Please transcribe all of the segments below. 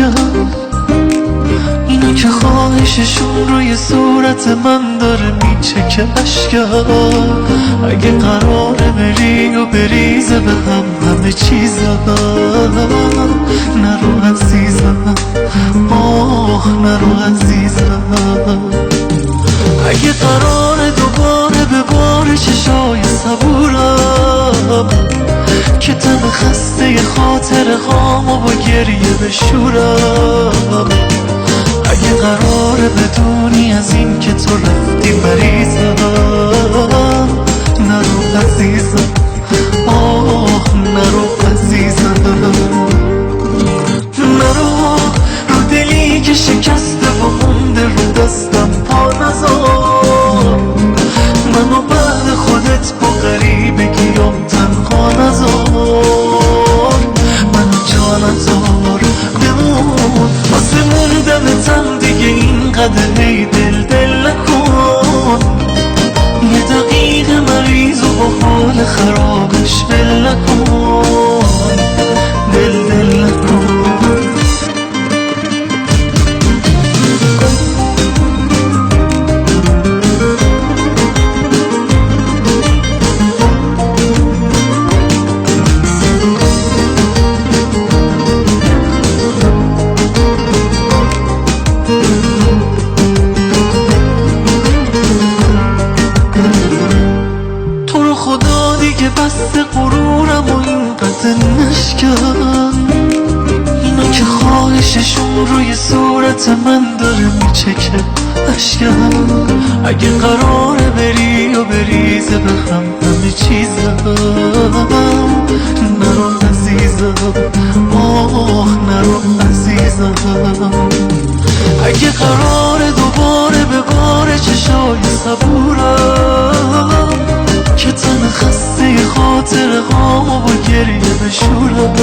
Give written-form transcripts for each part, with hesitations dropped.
اشکم، اینا که خواهششون روی صورت من داره میچکه اشکم. اگه قراره بری و بریزه به هم همه چیزم، نرو عزیزم، آه نرو عزیزم. اگه قراره دوباره به بار چشای صبورم که تن خسته خاطر هامو با گریه بشورم، اگه قراره بدونی از این که تو رفتی مریضم، نرو عزیزم، آه نرو عزیزم. نرو رو دلی که شکسته و مونده رو دستم پا نذار، منو بعد خودت با غریبگیام تنها نذار، منو جا نذار بمون واسه موندنتم دیگه اینقدر هی دل نکن، یه دقیقه مریض و با حال خرابش ول نکن، دل نکن. خدا دیگه بست غرورم و اینقدر نشکن، اینا که خواهششون روی صورت من داره میچکه اشکم. اگه قراره بری و بریزه به هم همه چیزم، نرو عزیزم، آه نرو عزیزم. اگه قراره دوباره به بار چشای صبورم که تن خسته خاطر هامو با گریه بشورم،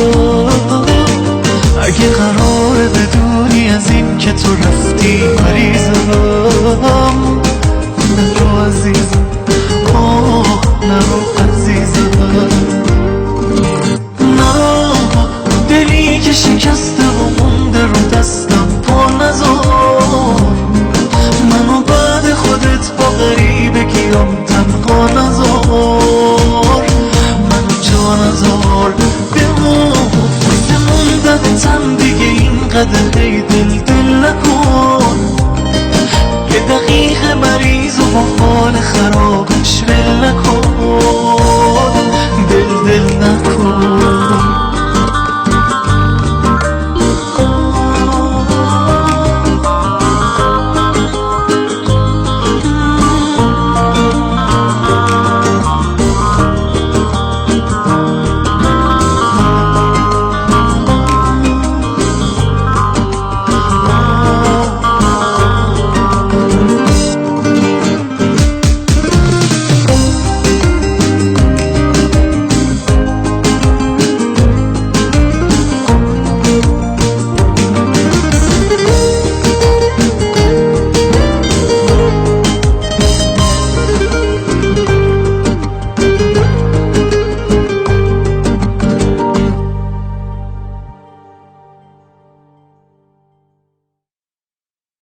اگه قراره بدونی از این که تو رفتی مریضم، نرو عزیزم، آه نرو عزیزم. نرو دلی که شکسته و مونده رو دستم پا نذار، منو بعد خودت با غریبگیام تنها نذار، منو جا نذار بمون واسه موندنتم دیگه اینقدر هی دل نکن، یه دقیقه مریض و با حال خراب